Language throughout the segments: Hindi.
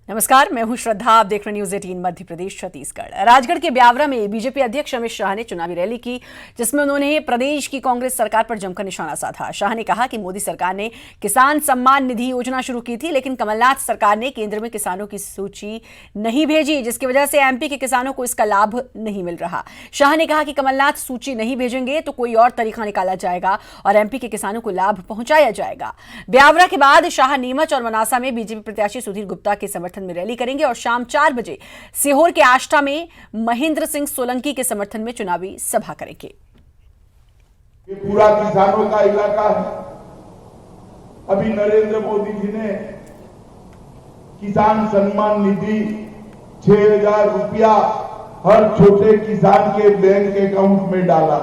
नमस्कार, मैं हूं श्रद्धा। आप देख रहे न्यूज 18 मध्य प्रदेश छत्तीसगढ़। राजगढ़ के ब्यावरा में बीजेपी अध्यक्ष अमित शाह ने चुनावी रैली की, जिसमें उन्होंने प्रदेश की कांग्रेस सरकार पर जमकर निशाना साधा। शाह ने कहा कि मोदी सरकार ने किसान सम्मान निधि योजना शुरू की थी, लेकिन कमलनाथ सरकार ने केंद्र में किसानों की सूची नहीं भेजी, जिसकी वजह से एमपी के किसानों को इसका लाभ नहीं मिल रहा। शाह ने कहा कि कमलनाथ सूची नहीं भेजेंगे तो कोई और तरीका निकाला जाएगा और एमपी के किसानों को लाभ पहुंचाया जाएगा। ब्यावरा के बाद शाह नीमच और मनासा में बीजेपी प्रत्याशी सुधीर गुप्ता के समर्थन में रैली करेंगे और शाम 4 बजे सीहोर के आष्टा में महेंद्र सिंह सोलंकी के समर्थन में चुनावी सभा करेंगे। ये पूरा किसानों का इलाका है। अभी नरेंद्र मोदी जी ने किसान सम्मान निधि 6,000 रुपया हर छोटे किसान के बैंक अकाउंट में डाला,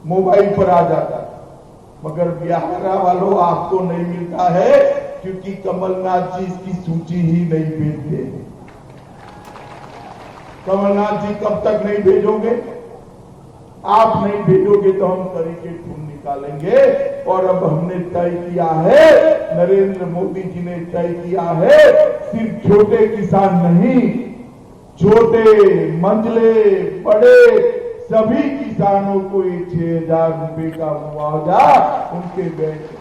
मोबाइल पर आ जाता, मगर ब्यावरा वालों आपको नहीं मिलता है, क्योंकि कमलनाथ जी इसकी सूची ही नहीं भेजते। कमलनाथ जी कब तक नहीं भेजोगे? आप नहीं भेजोगे तो हम तरीके ढूंढ निकालेंगे। और अब हमने तय किया है, नरेंद्र मोदी जी ने तय किया है, सिर्फ छोटे किसान नहीं, छोटे मंझले बड़े सभी किसानों को 6,000 रुपए का मुआवजा उनके बैंक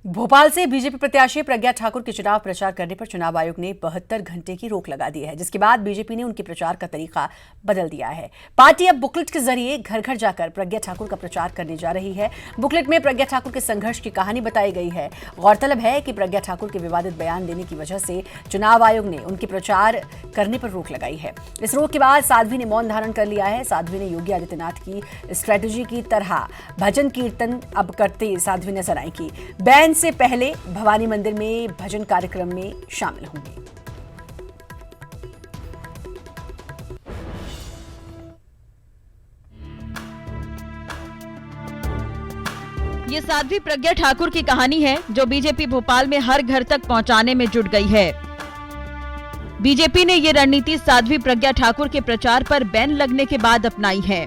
भोपाल से बीजेपी प्रत्याशी प्रज्ञा ठाकुर के चुनाव प्रचार करने पर चुनाव आयोग ने 72 घंटे की रोक लगा दी है, जिसके बाद बीजेपी ने उनके प्रचार का तरीका बदल दिया है। पार्टी अब बुकलेट के जरिए घर घर जाकर प्रज्ञा ठाकुर का प्रचार करने जा रही है। बुकलेट में प्रज्ञा ठाकुर के संघर्ष की कहानी बताई गई है। गौरतलब है कि प्रज्ञा ठाकुर के विवादित बयान देने की वजह से चुनाव आयोग ने उनके प्रचार करने पर रोक लगाई है। इस रोक के बाद साध्वी ने मौन धारण कर लिया है। साध्वी ने योगी आदित्यनाथ की स्ट्रेटेजी की तरह भजन कीर्तन अब करते साध्वी नजर आएंगी। बैन से पहले भवानी मंदिर में भजन कार्यक्रम में शामिल होंगे। ये साध्वी प्रज्ञा ठाकुर की कहानी है, जो बीजेपी भोपाल में हर घर तक पहुंचाने में जुट गई है। बीजेपी ने ये रणनीति साध्वी प्रज्ञा ठाकुर के प्रचार पर बैन लगने के बाद अपनाई है।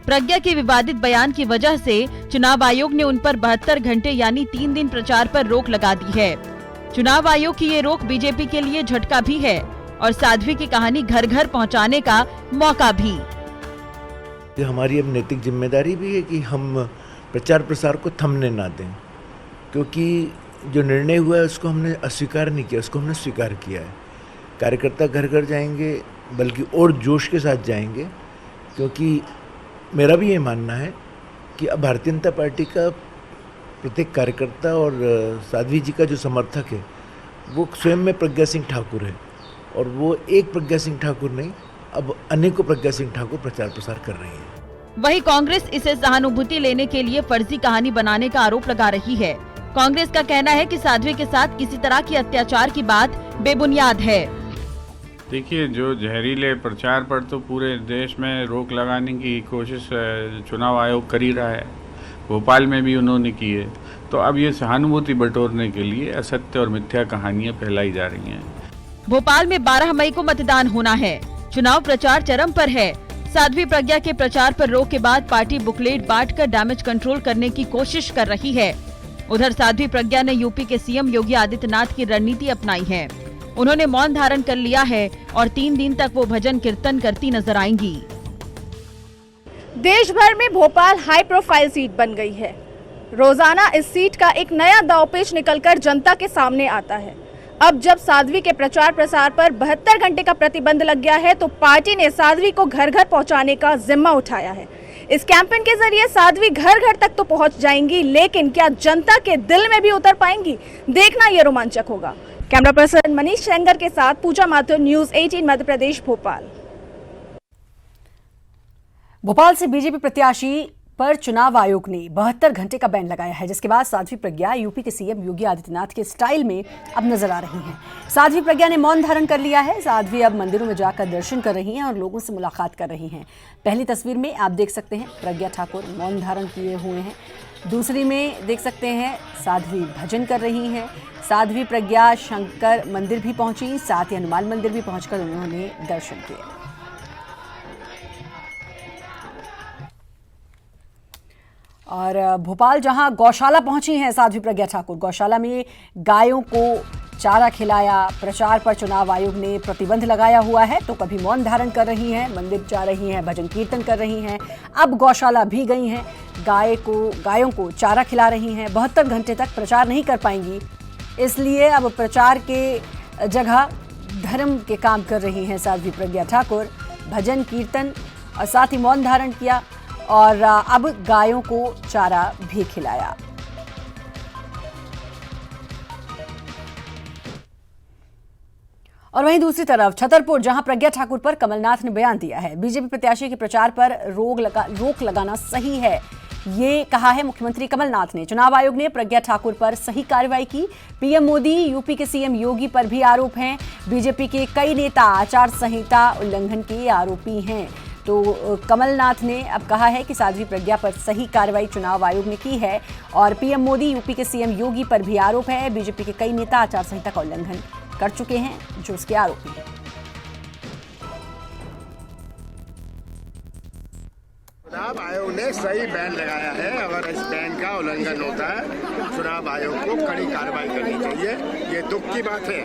प्रज्ञा के विवादित बयान की वजह से चुनाव आयोग ने उन पर 72 घंटे यानी 3 दिन प्रचार पर रोक लगा दी है। चुनाव आयोग की ये रोक बीजेपी के लिए झटका भी है और साध्वी की कहानी घर घर पहुंचाने का मौका भी। हमारी अब नैतिक जिम्मेदारी भी है कि हम प्रचार प्रसार को थमने ना दें, क्योंकि जो निर्णय हुआ है उसको हमने अस्वीकार नहीं किया, उसको हमने स्वीकार किया है। कार्यकर्ता घर घर जाएंगे, बल्कि और जोश के साथ जाएंगे, क्योंकि मेरा भी ये मानना है कि अब भारतीय जनता पार्टी का प्रत्येक कार्यकर्ता और साध्वी जी का जो समर्थक है वो स्वयं में प्रज्ञा सिंह ठाकुर है, और वो एक प्रज्ञा सिंह ठाकुर नहीं, अब अनेकों प्रज्ञा सिंह ठाकुर प्रचार प्रसार कर रही है। वहीं कांग्रेस इसे सहानुभूति लेने के लिए फर्जी कहानी बनाने का आरोप लगा रही है। कांग्रेस का कहना है कि साध्वी के साथ किसी तरह की अत्याचार की बात बेबुनियाद है। देखिए, जो जहरीले प्रचार पर तो पूरे देश में रोक लगाने की कोशिश चुनाव आयोग कर ही रहा है, भोपाल में भी उन्होंने की है। तो अब ये सहानुभूति बटोरने के लिए असत्य और मिथ्या कहानियां फैलाई जा रही हैं। भोपाल में 12 मई को मतदान होना है। चुनाव प्रचार चरम पर है। साध्वी प्रज्ञा के प्रचार पर रोक के बाद पार्टी बुकलेट बांटकर डैमेज कंट्रोल करने की कोशिश कर रही है। उधर साध्वी प्रज्ञा ने यूपी के सीएम योगी आदित्यनाथ की रणनीति अपनाई है। उन्होंने मौन धारण कर लिया है और 3 दिन तक वो भजन कीर्तन करती नजर आएंगी। देश भर में भोपाल हाई प्रोफाइल सीट बन गई है। रोजाना इस सीट का एक नया दांवपेच निकलकर जनता के सामने आता है। अब जब साध्वी के प्रचार प्रसार पर 72 घंटे का प्रतिबंध लग गया है, तो पार्टी ने साध्वी को घर घर पहुंचाने का जिम्मा उठाया है। इस कैंपेन के जरिए साध्वी घर घर तक तो पहुंच जाएंगी, लेकिन क्या जनता के दिल में भी उतर पाएंगी? देखना यह रोमांचक होगा। कैमरा पर्सन मनीष सेंगर के साथ पूजा माथुर, न्यूज 18 मध्य प्रदेश, भोपाल। भोपाल से बीजेपी प्रत्याशी पर चुनाव आयोग ने 72 घंटे का बैन लगाया है, जिसके बाद साध्वी प्रज्ञा यूपी के सीएम योगी आदित्यनाथ के स्टाइल में अब नजर आ रही हैं। साध्वी प्रज्ञा ने मौन धारण कर लिया है। साध्वी अब मंदिरों में जाकर दर्शन कर रही हैं और लोगों से मुलाकात कर रही हैं। पहली तस्वीर में आप देख सकते हैं प्रज्ञा ठाकुर मौन धारण किए हुए हैं। दूसरी में देख सकते हैं साध्वी भजन कर रही हैं। साध्वी प्रज्ञा शंकर मंदिर भी पहुंची, साथ ही हनुमान मंदिर भी पहुंचकर उन्होंने दर्शन किए। और भोपाल जहां गौशाला पहुंची हैं साध्वी प्रज्ञा ठाकुर, गौशाला में गायों को चारा खिलाया। प्रचार पर चुनाव आयोग ने प्रतिबंध लगाया हुआ है, तो कभी मौन धारण कर रही हैं, मंदिर जा रही हैं, भजन कीर्तन कर रही हैं, अब गौशाला भी गई हैं, गायों को चारा खिला रही हैं। 72 घंटे तक प्रचार नहीं कर पाएंगी, इसलिए अब प्रचार के जगह धर्म के काम कर रही हैं साध्वी प्रज्ञा ठाकुर। भजन कीर्तन और साथ ही मौन धारण किया और अब गायों को चारा भी खिलाया। और वहीं दूसरी तरफ छतरपुर, जहां प्रज्ञा ठाकुर पर कमलनाथ ने बयान दिया है, बीजेपी प्रत्याशी के प्रचार पर रोक लगाना सही है, ये कहा है मुख्यमंत्री कमलनाथ ने। चुनाव आयोग ने प्रज्ञा ठाकुर पर सही कार्रवाई की। पीएम मोदी, यूपी के सीएम योगी पर भी आरोप हैं। बीजेपी के कई नेता आचार संहिता उल्लंघन के आरोपी हैं। तो कमलनाथ ने अब कहा है कि साध्वी प्रज्ञा पर सही कार्रवाई चुनाव आयोग ने की है और पीएम मोदी, यूपी के सीएम योगी पर भी आरोप है। बीजेपी के कई नेता आचार संहिता का उल्लंघन कर चुके हैं, जो उसके आरोपी हैं। चुनाव आयोग ने सही बैन लगाया है। अगर इस बैन का उल्लंघन होता है, चुनाव आयोग को कड़ी कार्रवाई करनी चाहिए। ये दुख की बात है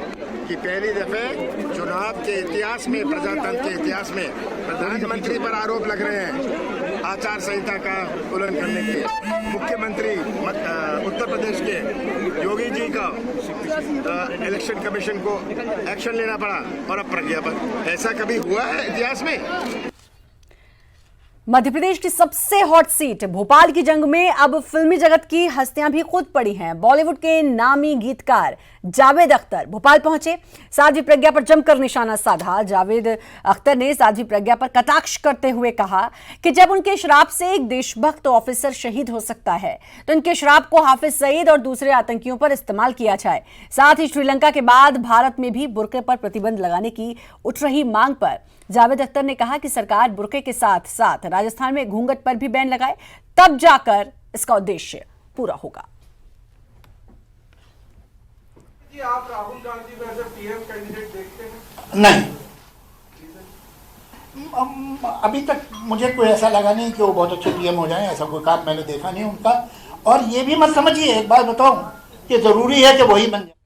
कि पहली दफे चुनाव के इतिहास में, प्रजातंत्र के इतिहास में प्रधानमंत्री पर आरोप लग रहे हैं आचार संहिता का उल्लंघन करने के। मुख्यमंत्री उत्तर प्रदेश के योगी जी का इलेक्शन कमीशन को एक्शन लेना पड़ा और अब प्रज्ञा पर। ऐसा कभी हुआ है इतिहास में? मध्य प्रदेश की सबसे हॉट सीट भोपाल की जंग में अब फिल्मी जगत की हस्तियां भी खुद पड़ी हैं। बॉलीवुड के नामी गीतकार जावेद अख्तर भोपाल पहुंचे, साध्वी प्रज्ञा पर जमकर निशाना साधा। जावेद अख्तर ने साध्वी प्रज्ञा पर कटाक्ष करते हुए कहा कि जब उनके श्राप से एक देशभक्त ऑफिसर शहीद हो सकता है, तो इनके श्राप को हाफिज सईद और दूसरे आतंकियों पर इस्तेमाल किया जाए। साथ ही श्रीलंका के बाद भारत में भी बुर्के पर प्रतिबंध लगाने की उठ रही मांग पर जावेद अख्तर ने कहा कि सरकार बुर्के के साथ साथ राजस्थान में घूंघट पर भी बैन लगाए, तब जाकर इसका उद्देश्य पूरा होगा। आप राहुल गांधी को ऐसे पीएम कैंडिडेट देखते हैं? नहीं, अभी तक मुझे कोई ऐसा लगा नहीं कि वो बहुत अच्छे पीएम हो जाएं। ऐसा कोई काम मैंने देखा नहीं उनका। और ये भी मत समझिए, एक बात बताऊं कि जरूरी है कि वही बन जाए।